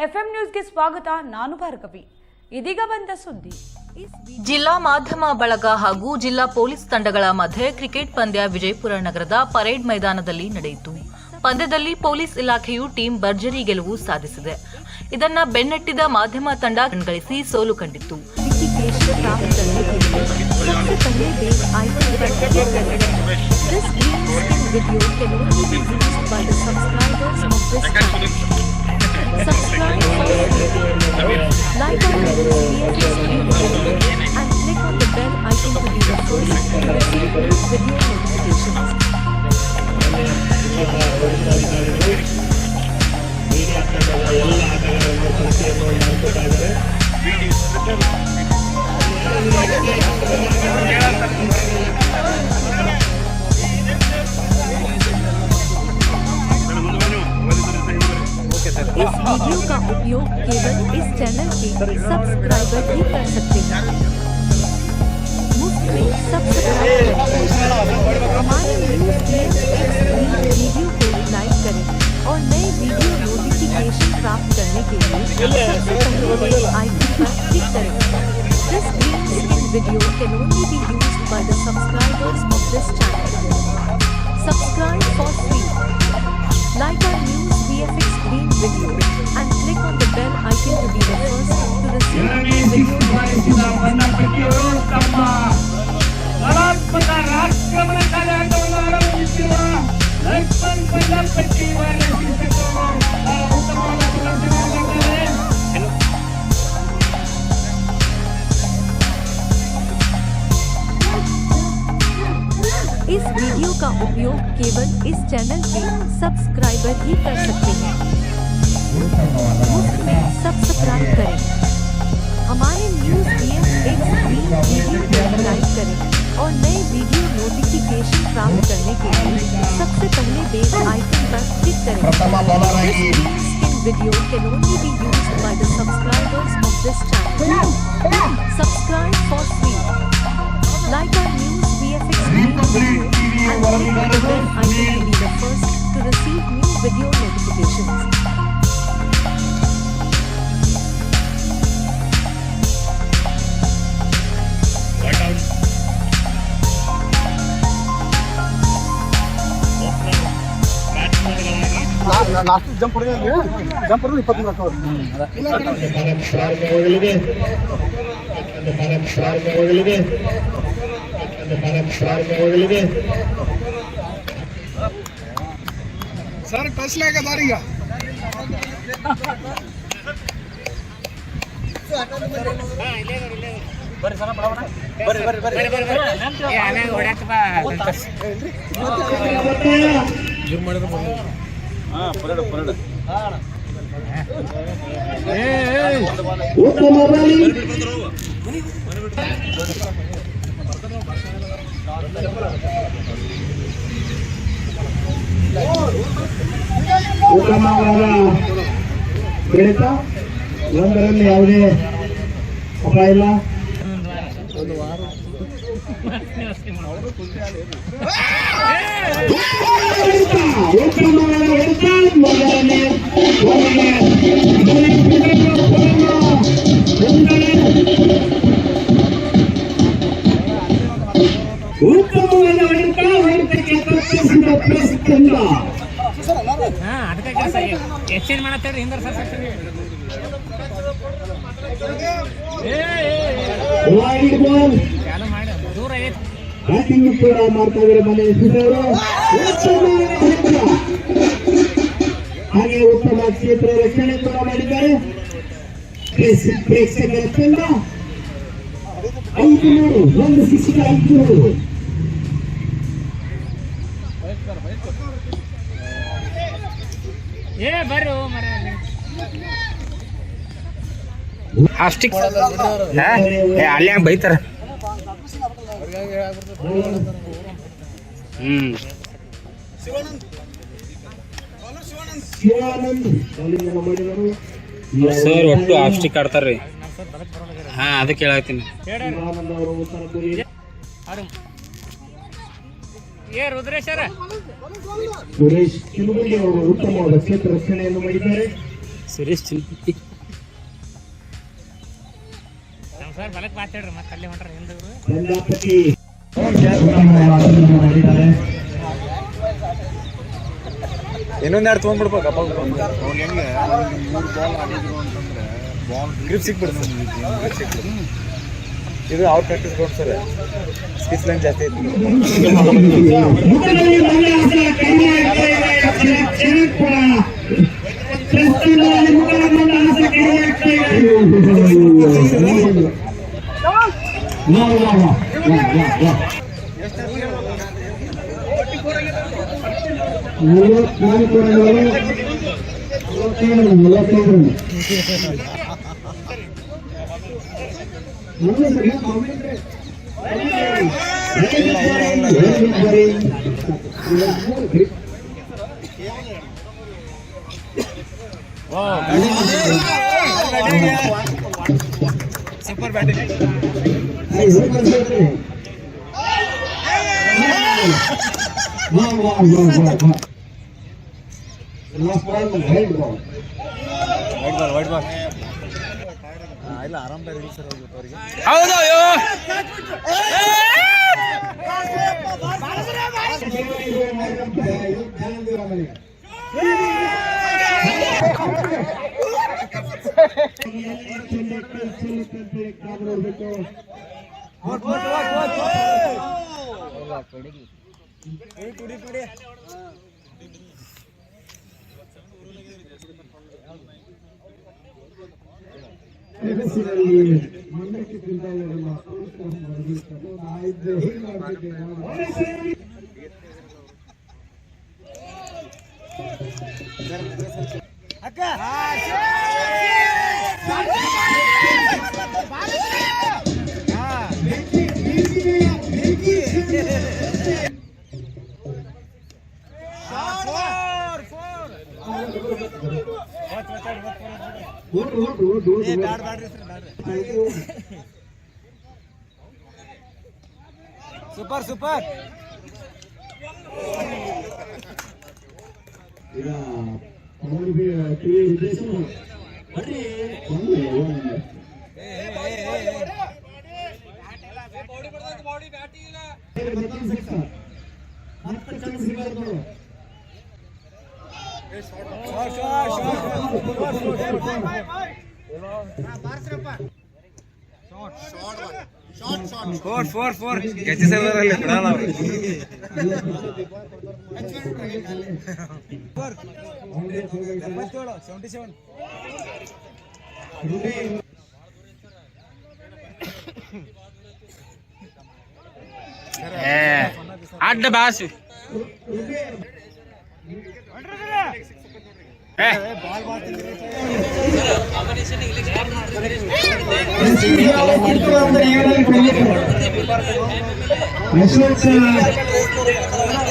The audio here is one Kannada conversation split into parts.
ಎಫ್ಎಂ ನ್ಯೂಸ್ಗೆ ಸ್ವಾಗತ. ನಾನು ಭಾರ್ಗವಿ. ಇದೀಗ ಬಂದ ಸುದ್ದಿ. ಜಿಲ್ಲಾ ಮಾಧ್ಯಮ ಬಳಗ ಹಾಗೂ ಜಿಲ್ಲಾ ಪೊಲೀಸ್ ತಂಡಗಳ ಮಧ್ಯೆ ಕ್ರಿಕೆಟ್ ಪಂದ್ಯ ವಿಜಯಪುರ ನಗರದ ಪರೇಡ್ ಮೈದಾನದಲ್ಲಿ ನಡೆಯಿತು. ಪಂದ್ಯದಲ್ಲಿ ಪೊಲೀಸ್ ಇಲಾಖೆಯು ಟೀಮ್ ಭರ್ಜರಿ ಗೆಲುವು ಸಾಧಿಸಿದೆ. ಇದನ್ನ ಬೆನ್ನಟ್ಟಿದ ಮಾಧ್ಯಮ ತಂಡ ಗಳಿಸಿ ಸೋಲು ಕಂಡಿತ್ತು. Like our video and click on the bell icon to be the first to receive video notifications. इस वीडियो का उपयोग केवल इस चैनल के सब्सक्राइबर ही कर सकते हैं. मुफ्त में सब्सक्राइब करें. हमारे वीडियो को लाइक करें और नए वीडियो नोटिफिकेशन प्राप्त करने के लिए सबसे पहले बेल आइकन पर क्लिक करें. This green screen video can only be used by the subscribers of this channel. Subscribe for free. Like our news VFX green video and click on the bell icon to be the first to receive video इस वीडियो का उपयोग केवल इस चैनल के सब्सक्राइबर ही कर सकते हैं. मुफ्त में सब्सक्राइब करें. हमारे न्यूज VFX ग्रीन वीडियो को लाइक करें और नए वीडियो नोटिफिकेशन प्राप्त करने के लिए सबसे पहले बेल आइकन पर क्लिक करें. This video can only be used by the subscribers of this channel. Subscribe for free. Like our news VFX green video and click on the bell icon to be the first to receive new video notifications. Last jump पड़ गया जंप पड़ 20 मिनट और सर टच लेगा दारिया बरे सर बड़ा बरे ए आने ओडक बा ಜೂಮ್ ಮಾಡಿದ್ರೆ ಹಾ ಪರಡ ಏ ಉತ್ತಮ ಬಾಲಿ ಉತ್ತಮವಾದ ಬೆಳೆತ ಒಂದರಲ್ಲಿ ಯಾವುದೇ ಅಪಾಯ ಇಲ್ಲ. ಒಂದು ವಾರ ಉತ್ತಮವಾದ ಹೊಡೆತಕ್ಕೆ ತಪ್ಪಿಸಿದ ಪ್ರಸ್ತುತ ಅದಕ್ಕೆ ಕೆಲಸ ಎಕ್ಸ್ಚೇಂಜ್ ಮಾಡತ್ತೇಳಿ ಹಿಂದರ್ ಸರ್ ದೂರ ಬ್ಯಾಟಿಂಗ್ ಕೂಡ ಮಾಡ್ತಾ ಇದ್ದಾರೆ ಮನೆ ಹಾಗೆ ಉತ್ತಮ ಕ್ಷೇತ್ರ ರಕ್ಷಣೆ ಕೂಡ ಮಾಡಿದ್ದಾರೆ. ಪ್ರೇಕ್ಷಕರ ತಂಡ 500 ಒಂದು ಶಿಕ್ಷಕ 500 ಬರ್ರು ಅಲ್ಲೇ ಬೈತಾರ. ಸರ್ ಒಟ್ಟು ಆಫ್ಸ್ಟಿಕ್ ಆಡ್ತಾರ್ರಿ. ಹಾ ಅದಕ್ಕೆ ಹೇಳತ್ತೀನಿ. ಸುರೇಶ್ ಕಿಲುಗುಂಡಿ ಅವರು ಉತ್ತಮವಾದ ಕ್ಷೇತ್ರ ರಕ್ಷಣೆಯನ್ನು ಮಾಡಿದ್ದಾರೆ. ಸುರೇಶ್ ಚಿನ್ನಿ ಇನ್ನೊಂದೆರಡು ತೊಗೊಂಡ್ಬಿಡ್ಬೇಕಪ್ಪ ಗ್ರಿಪ್ ಸಿಕ್ಬಿಡುತ್ತೆ ಇದು ಅವ್ರ ಪ್ರಾಕ್ಟೀಸ್ ಕೊಡ್ತಾರೆ ಸ್ಕಿಸ್ ಲೈನ್ ಜಾಸ್ತಿ ಐತಿ ಸೂಪರ್ ಬ್ಯಾಟಿಂಗ್ ವೈಟ್ ಬಾಲ್ ಇಲ್ಲ ಆರಾಮ್ ಸರ್ ಅವ್ರಿಗೆ ಹೌದು ಸೂಪರ್ ಸೂಪರ್ ಫೋರ್ ಗೆಚ್ಚಿಸಲ್ಲರಲ್ಲಿ ಬಿಡಲ್ಲ ಅವರು ಅಡ್ಡ ಬಾಸು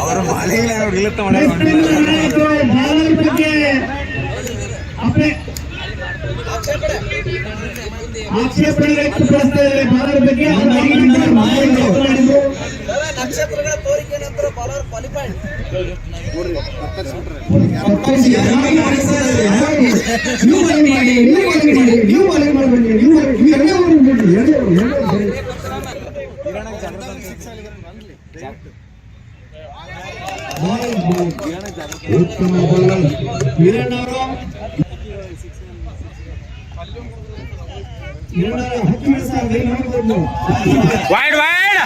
ಅವರು ಮಾಲಿಗೆ ಇಲ್ಲತ್ತ ಆಕ್ಷೇಪಣೆ ವ್ಯಕ್ತಪಡಿಸಿದ್ದಾರೆ ಬಾಲರ್ ಬಗ್ಗೆ ನಕ್ಷತ್ರಗಳ ತೋರಿಕೆ ನಂತರ ಬಾಲರ್ ಕ್ವಾಲಿಫೈಡ್ ಉತ್ತಮ ಬೌಲರ್ ವೀರಣ್ಣ ಅವರು 10 ನಿಮಿಷ ನೋಡಬಹುದು ವೈಡ್ ವೈಡ್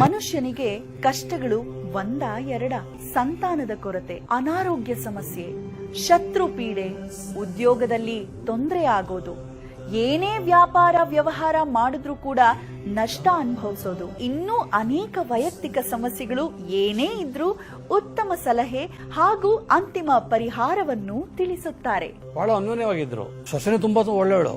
ಮನುಷ್ಯನಿಗೆ ಕಷ್ಟಗಳು ಒಂದ ಎರಡ ಸಂತಾನದ ಕೊರತೆ, ಅನಾರೋಗ್ಯ ಸಮಸ್ಯೆ, ಶತ್ರು ಪೀಡೆ, ಉದ್ಯೋಗದಲ್ಲಿ ತೊಂದರೆ ಆಗೋದು, ಏನೇ ವ್ಯಾಪಾರ ವ್ಯವಹಾರ ಮಾಡಿದ್ರೂ ಕೂಡ ನಷ್ಟ ಅನುಭವಿಸೋದು, ಇನ್ನೂ ಅನೇಕ ವೈಯಕ್ತಿಕ ಸಮಸ್ಯೆಗಳು ಏನೇ ಇದ್ರೂ ಉತ್ತಮ ಸಲಹೆ ಹಾಗೂ ಅಂತಿಮ ಪರಿಹಾರವನ್ನು ತಿಳಿಸುತ್ತಾರೆ. ಬಹಳ ಅನ್ಯೋನ್ಯವಾಗಿದ್ರು. ಸೊಸೆನೇ ತುಂಬಾ ಒಳ್ಳೆಯವಳು.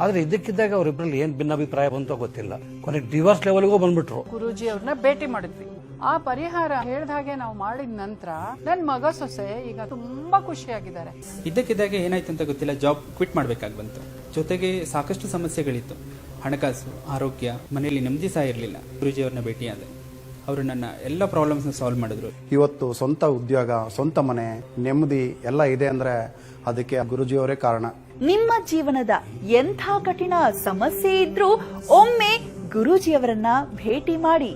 ಆದ್ರೆ ಇದಕ್ಕಿದ್ದಾಗ ಅವರಿಬ್ಬರಲ್ಲಿ ಏನ್ ಭಿನ್ನಾಭಿಪ್ರಾಯ ಬಂತೋ ಗೊತ್ತಿಲ್ಲ. ಕೊನೆಗೆ ಡಿವೋರ್ಸ್ ಲೆವೆಲ್ಗೂ ಬಂದ್ಬಿಟ್ರು. ಗುರೂಜಿ ಅವ್ರನ್ನ ಭೇಟಿ ಮಾಡಿದ್ವಿ. ಆ ಪರಿಹಾರ ಹೇಳಿದ ಹಾಗೆ ನಾವು ಮಾಡಿದ ನಂತರ ನನ್ ಮಗ ಸೊಸೆ ಈಗ ತುಂಬಾ ಖುಷಿಯಾಗಿದ್ದಾರೆ. ಇದ್ದಕ್ಕಿದ್ದಾಗೆ ಏನಾಯ್ತು ಅಂತ ಗೊತ್ತಿಲ್ಲ, ಜಾಬ್ ಕ್ವಿಟ್ ಮಾಡ್ಬೇಕಾಗಿ ಬಂತು. ಜೊತೆಗೆ ಸಾಕಷ್ಟು ಸಮಸ್ಯೆಗಳಿತ್ತು. ಹಣಕಾಸು, ಆರೋಗ್ಯ, ಮನೆಯಲ್ಲಿ ನೆಮ್ಮದಿ ಸಹ ಇರಲಿಲ್ಲ. ಗುರೂಜಿಯವ್ರನ್ನ ಭೇಟಿಯಾದೆ. ಅವರು ನನ್ನ ಎಲ್ಲ ಪ್ರಾಬ್ಲಮ್ಸ್ನ ಸಾಲ್ವ್ ಮಾಡಿದ್ರು. ಇವತ್ತು ಸ್ವಂತ ಉದ್ಯೋಗ, ಸ್ವಂತ ಮನೆ, ನೆಮ್ಮದಿ ಎಲ್ಲ ಇದೆ ಅಂದ್ರೆ ಅದಕ್ಕೆ ಗುರೂಜಿಯವರೇ ಕಾರಣ. ನಿಮ್ಮ ಜೀವನದ ಎಂಥ ಕಠಿಣ ಸಮಸ್ಯೆ ಇದ್ರೂ ಒಮ್ಮೆ ಗುರೂಜಿಯವರನ್ನ ಭೇಟಿ ಮಾಡಿ.